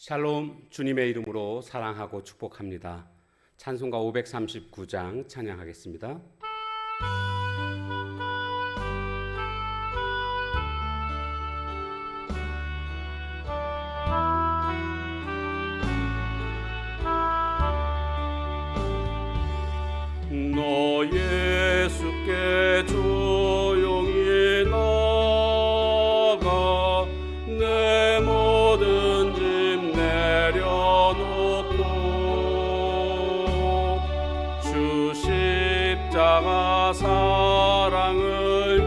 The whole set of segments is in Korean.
샬롬, 주님의 이름으로 사랑하고 축복합니다. 찬송가 539장 찬양하겠습니다. 너 예수께 조용히 나가 내 모든 짐 내려놓고 주 십자가 사랑을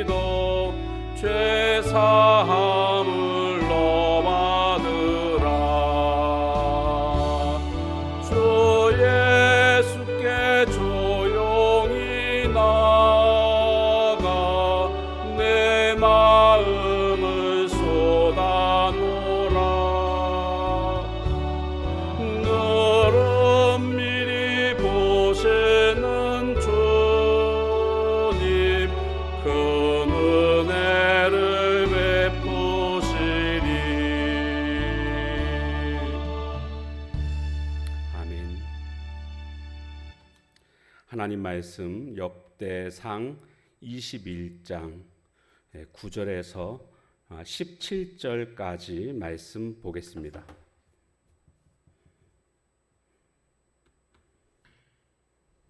믿어 죄 사함을 너 받으라. 주 예수께 조용히 나가 내 마음을 쏟아놓으라. 너를 미리 보시는 주님 큰 은혜를 베푸시리. 아멘. 하나님 말씀 역대상 21장 9절에서 17절까지 말씀 보겠습니다.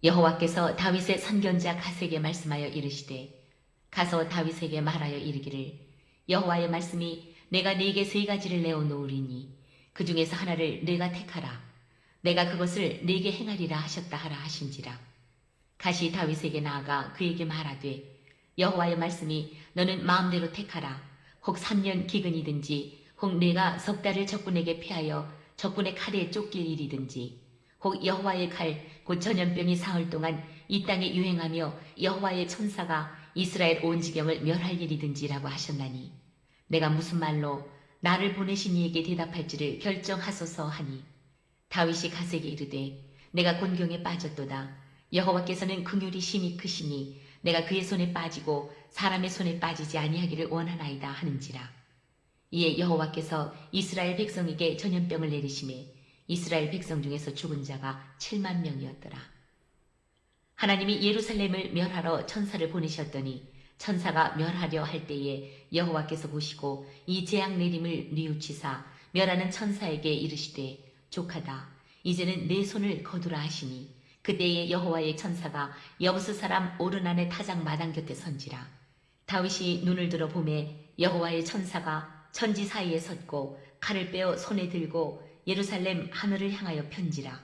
여호와께서 다윗의 선견자 갓에게 말씀하여 이르시되 가서 다윗에게 말하여 이르기를 여호와의 말씀이 내가 네게 세 가지를 내어 놓으리니 그 중에서 하나를 네가 택하라. 내가 그것을 네게 행하리라 하셨다 하라 하신지라. 갓이 다윗에게 나아가 그에게 말하되 여호와의 말씀이 너는 마음대로 택하라. 혹 3년 기근이든지 혹 내가 석 달을 적군에게 패하여 적군의 칼에 쫓길 일이든지 혹 여호와의 칼 곧 전염병이 사흘 동안 이 땅에 유행하며 여호와의 천사가 이스라엘 온 지경을 멸할 일이든지라고 하셨나니 내가 무슨 말로 나를 보내신 이에게 대답할지를 결정하소서 하니 다윗이 갓에게 이르되 내가 곤경에 빠졌도다. 여호와께서는 긍휼이 심히 크시니 내가 그의 손에 빠지고 사람의 손에 빠지지 아니하기를 원하나이다 하는지라. 이에 여호와께서 이스라엘 백성에게 전염병을 내리시매 이스라엘 백성 중에서 죽은 자가 7만 명이었더라. 하나님이 예루살렘을 멸하러 천사를 보내셨더니 천사가 멸하려 할 때에 여호와께서 보시고 이 재앙 내림을 뉘우치사 멸하는 천사에게 이르시되 족하다. 이제는 내 손을 거두라 하시니 그때에 여호와의 천사가 여부스 사람 오르난의 타작 마당 곁에 선지라. 다윗이 눈을 들어 보매 여호와의 천사가 천지 사이에 섰고 칼을 빼어 손에 들고 예루살렘 하늘을 향하여 편지라.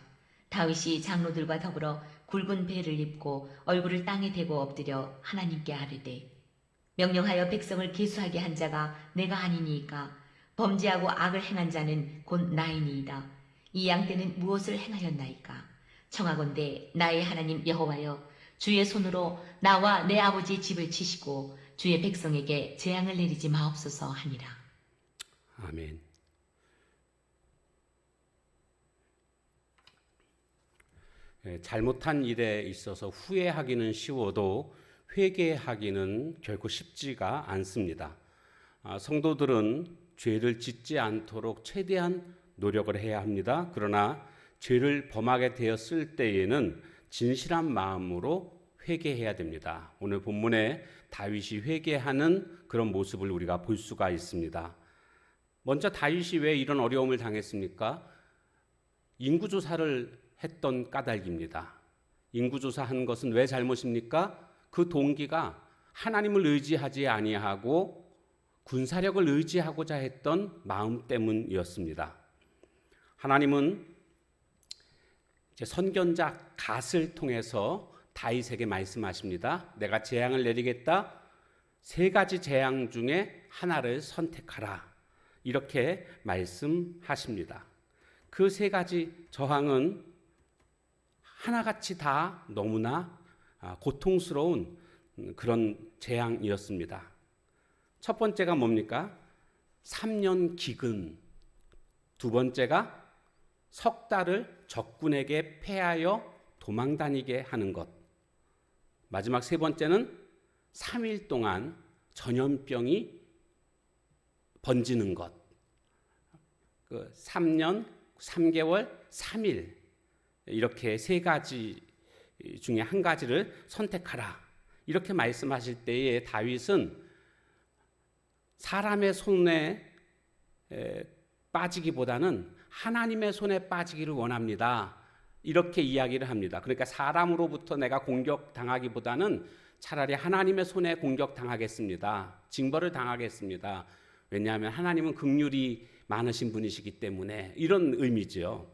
다윗이 장로들과 더불어 굵은 베를 입고 얼굴을 땅에 대고 엎드려 하나님께 아뢰되 명령하여 백성을 계수하게 한 자가 내가 아니니이까 범죄하고 악을 행한 자는 곧 나이니이다. 이 양떼는 무엇을 행하였나이까. 청하건대 나의 하나님 여호와여 주의 손으로 나와 내 아버지의 집을 치시고 주의 백성에게 재앙을 내리지 마옵소서 하니라. 아멘. 잘못한 일에 있어서 후회하기는 쉬워도 회개하기는 결코 쉽지가 않습니다. 성도들은 죄를 짓지 않도록 최대한 노력을 해야 합니다. 그러나 죄를 범하게 되었을 때에는 진실한 마음으로 회개해야 됩니다. 오늘 본문에 다윗이 회개하는 그런 모습을 우리가 볼 수가 있습니다. 먼저 다윗이 왜 이런 어려움을 당했습니까? 인구조사를 했던 까닭입니다. 인구조사한 것은 왜 잘못입니까? 그 동기가 하나님을 의지하지 아니하고 군사력을 의지하고자 했던 마음 때문이었습니다. 하나님은 이제 선견자 갓을 통해서 다윗에게 말씀하십니다. 내가 재앙을 내리겠다. 세 가지 재앙 중에 하나를 선택하라. 이렇게 말씀하십니다. 그 세 가지 저항은 하나같이 다 너무나 고통스러운 그런 재앙이었습니다. 첫 번째가 뭡니까? 3년 기근. 두 번째가 석 달을 적군에게 패하여 도망다니게 하는 것. 마지막 세 번째는 3일 동안 전염병이 번지는 것. 그 3년, 3개월, 3일 이렇게 세 가지 중에 한 가지를 선택하라. 이렇게 말씀하실 때에 다윗은 사람의 손에 빠지기보다는 하나님의 손에 빠지기를 원합니다. 이렇게 이야기를 합니다. 그러니까 사람으로부터 내가 공격당하기보다는 차라리 하나님의 손에 공격당하겠습니다. 징벌을 당하겠습니다. 왜냐하면 하나님은 긍휼이 많으신 분이시기 때문에 이런 의미죠.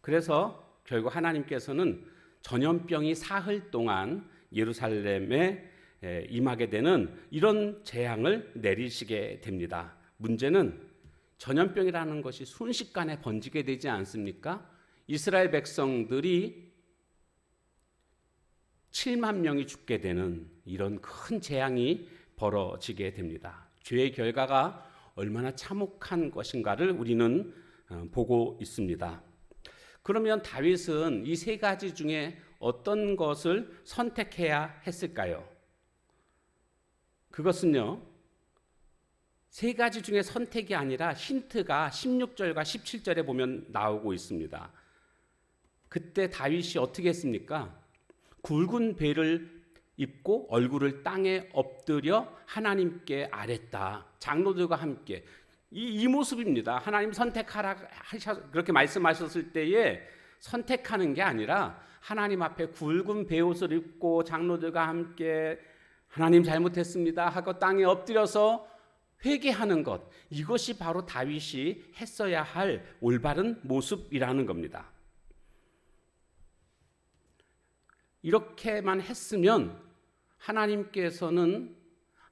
그래서 결국 하나님께서는 전염병이 사흘 동안 예루살렘에 임하게 되는 이런 재앙을 내리시게 됩니다. 문제는 전염병이라는 것이 순식간에 번지게 되지 않습니까? 이스라엘 백성들이 7만 명이 죽게 되는 이런 큰 재앙이 벌어지게 됩니다. 죄의 결과가 얼마나 참혹한 것인가를 우리는 보고 있습니다. 그러면 다윗은 이 세 가지 중에 어떤 것을 선택해야 했을까요? 그것은요, 세 가지 중에 선택이 아니라 힌트가 16절과 17절에 보면 나오고 있습니다. 그때 다윗이 어떻게 했습니까? 굵은 베를 입고 얼굴을 땅에 엎드려 하나님께 아뢰다. 장로들과 함께 이 모습입니다. 하나님 선택하라 그렇게 말씀하셨을 때에 선택하는 게 아니라 하나님 앞에 굵은 베옷을 입고 장로들과 함께 하나님 잘못했습니다 하고 땅에 엎드려서 회개하는 것, 이것이 바로 다윗이 했어야 할 올바른 모습이라는 겁니다. 이렇게만 했으면 하나님께서는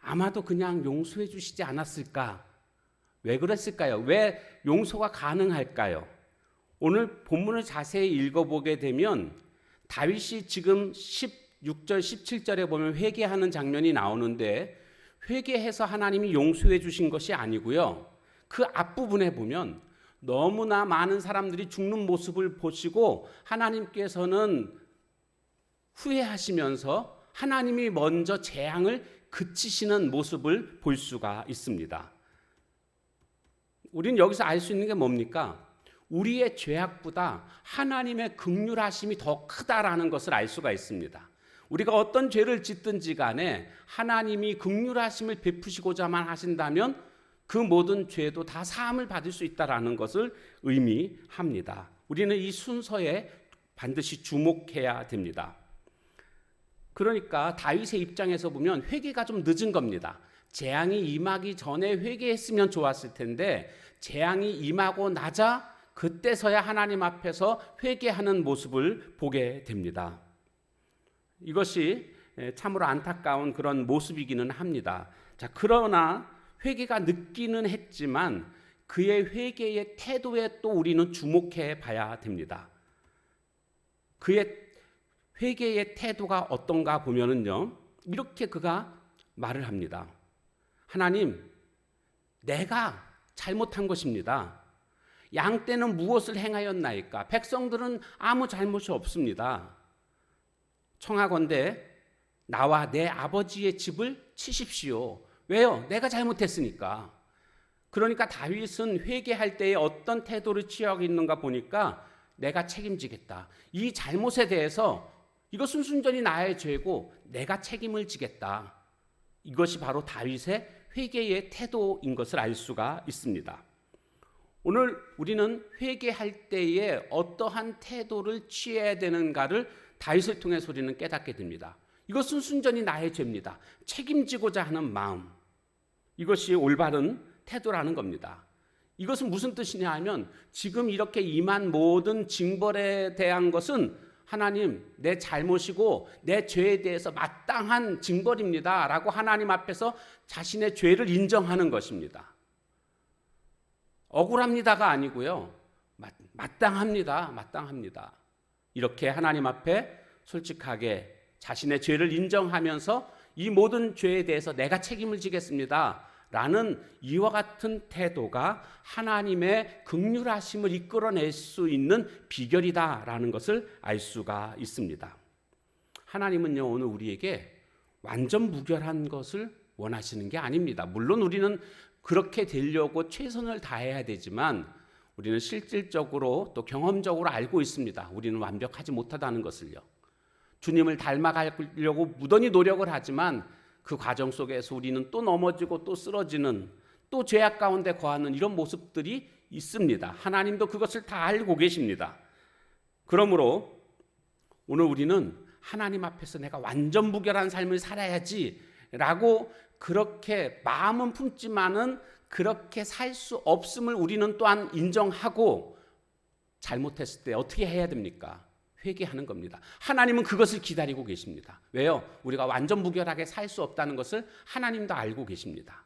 아마도 그냥 용서해 주시지 않았을까? 왜 그랬을까요? 왜 용서가 가능할까요? 오늘 본문을 자세히 읽어보게 되면 다윗이 지금 16절, 17절에 보면 회개하는 장면이 나오는데 회개해서 하나님이 용서해 주신 것이 아니고요. 그 앞부분에 보면 너무나 많은 사람들이 죽는 모습을 보시고 하나님께서는 후회하시면서 하나님이 먼저 재앙을 그치시는 모습을 볼 수가 있습니다. 우리는 여기서 알 수 있는 게 뭡니까? 우리의 죄악보다 하나님의 긍휼하심이 더 크다라는 것을 알 수가 있습니다. 우리가 어떤 죄를 짓든지 간에 하나님이 긍휼하심을 베푸시고자만 하신다면 그 모든 죄도 다 사함을 받을 수 있다라는 것을 의미합니다. 우리는 이 순서에 반드시 주목해야 됩니다. 그러니까 다윗의 입장에서 보면 회개가 좀 늦은 겁니다. 재앙이 임하기 전에 회개했으면 좋았을 텐데 재앙이 임하고 나자 그때서야 하나님 앞에서 회개하는 모습을 보게 됩니다. 이것이 참으로 안타까운 그런 모습이기는 합니다. 자, 그러나 회개가 늦기는 했지만 그의 회개의 태도에 또 우리는 주목해 봐야 됩니다. 그의 회개의 태도가 어떤가 보면은요, 이렇게 그가 말을 합니다. 하나님, 내가 잘못한 것입니다. 양 떼는 무엇을 행하였나이까? 백성들은 아무 잘못이 없습니다. 청하건대 나와 내 아버지의 집을 치십시오. 왜요? 내가 잘못했으니까. 그러니까 다윗은 회개할 때에 어떤 태도를 취하고 있는가 보니까 내가 책임지겠다. 이 잘못에 대해서 이것은 순전히 나의 죄고 내가 책임을 지겠다. 이것이 바로 다윗의 회개의 태도인 것을 알 수가 있습니다. 오늘 우리는 회개할 때에 어떠한 태도를 취해야 되는가를 다윗을 통해서 우리는 깨닫게 됩니다. 이것은 순전히 나의 죄입니다. 책임지고자 하는 마음, 이것이 올바른 태도라는 겁니다. 이것은 무슨 뜻이냐 하면 지금 이렇게 임한 모든 징벌에 대한 것은 하나님, 내 잘못이고 내 죄에 대해서 마땅한 징벌입니다 라고 하나님 앞에서 자신의 죄를 인정하는 것입니다. 억울합니다가 아니고요, 마땅합니다. 이렇게 하나님 앞에 솔직하게 자신의 죄를 인정하면서 이 모든 죄에 대해서 내가 책임을 지겠습니다 라는 이와 같은 태도가 하나님의 긍휼하심을 이끌어낼 수 있는 비결이다라는 것을 알 수가 있습니다. 하나님은요, 오늘 우리에게 완전 무결한 것을 원하시는 게 아닙니다. 물론 우리는 그렇게 되려고 최선을 다해야 되지만 우리는 실질적으로 또 경험적으로 알고 있습니다. 우리는 완벽하지 못하다는 것을요. 주님을 닮아가려고 무던히 노력을 하지만 그 과정 속에서 우리는 또 넘어지고 또 쓰러지는, 또 죄악 가운데 거하는 이런 모습들이 있습니다. 하나님도 그것을 다 알고 계십니다. 그러므로 오늘 우리는 하나님 앞에서 내가 완전 무결한 삶을 살아야지 라고 그렇게 마음은 품지만은 그렇게 살 수 없음을 우리는 또한 인정하고, 잘못했을 때 어떻게 해야 됩니까? 회개하는 겁니다. 하나님은 그것을 기다리고 계십니다. 왜요? 우리가 완전 무결하게 살 수 없다는 것을 하나님도 알고 계십니다.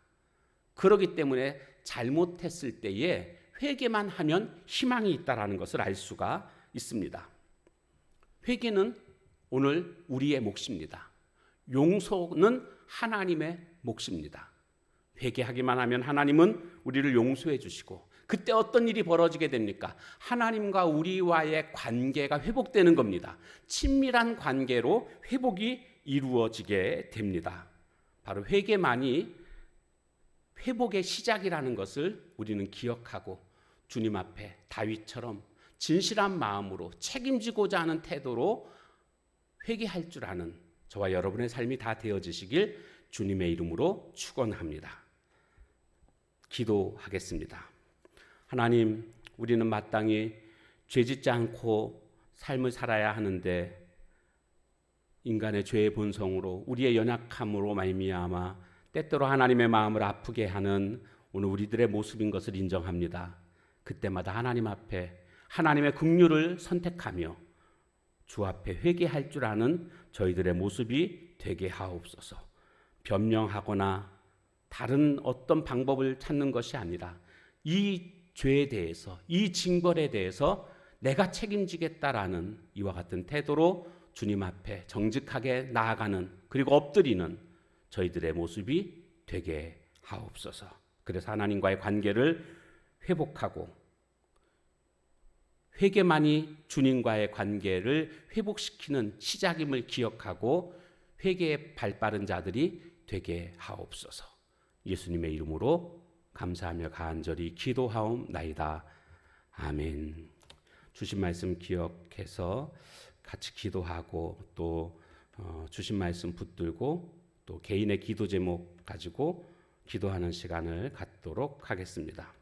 그렇기 때문에 잘못했을 때에 회개만 하면 희망이 있다는 것을 알 수가 있습니다. 회개는 오늘 우리의 몫입니다. 용서는 하나님의 몫입니다. 회개하기만 하면 하나님은 우리를 용서해 주시고, 그때 어떤 일이 벌어지게 됩니까? 하나님과 우리와의 관계가 회복되는 겁니다. 친밀한 관계로 회복이 이루어지게 됩니다. 바로 회개만이 회복의 시작이라는 것을 우리는 기억하고, 주님 앞에 다윗처럼 진실한 마음으로 책임지고자 하는 태도로 회개할 줄 아는 저와 여러분의 삶이 다 되어지시길 주님의 이름으로 축원합니다. 기도하겠습니다. 하나님, 우리는 마땅히 죄짓지 않고 삶을 살아야 하는데 인간의 죄의 본성으로, 우리의 연약함으로 말미암아 때때로 하나님의 마음을 아프게 하는 오늘 우리들의 모습인 것을 인정합니다. 그때마다 하나님 앞에 하나님의 긍휼을 선택하며 주 앞에 회개할 줄 아는 저희들의 모습이 되게 하옵소서. 변명하거나 다른 어떤 방법을 찾는 것이 아니라 이 죄에 대해서, 이 징벌에 대해서 내가 책임지겠다라는 이와 같은 태도로 주님 앞에 정직하게 나아가는, 그리고 엎드리는 저희들의 모습이 되게 하옵소서. 그래서 하나님과의 관계를 회복하고, 회개만이 주님과의 관계를 회복시키는 시작임을 기억하고 회개에 발빠른 자들이 되게 하옵소서. 예수님의 이름으로 감사하며 간절히 기도하옵나이다. 아멘. 주신 말씀 기억해서 같이 기도하고, 또 주신 말씀 붙들고 또 개인의 기도 제목 가지고 기도하는 시간을 갖도록 하겠습니다.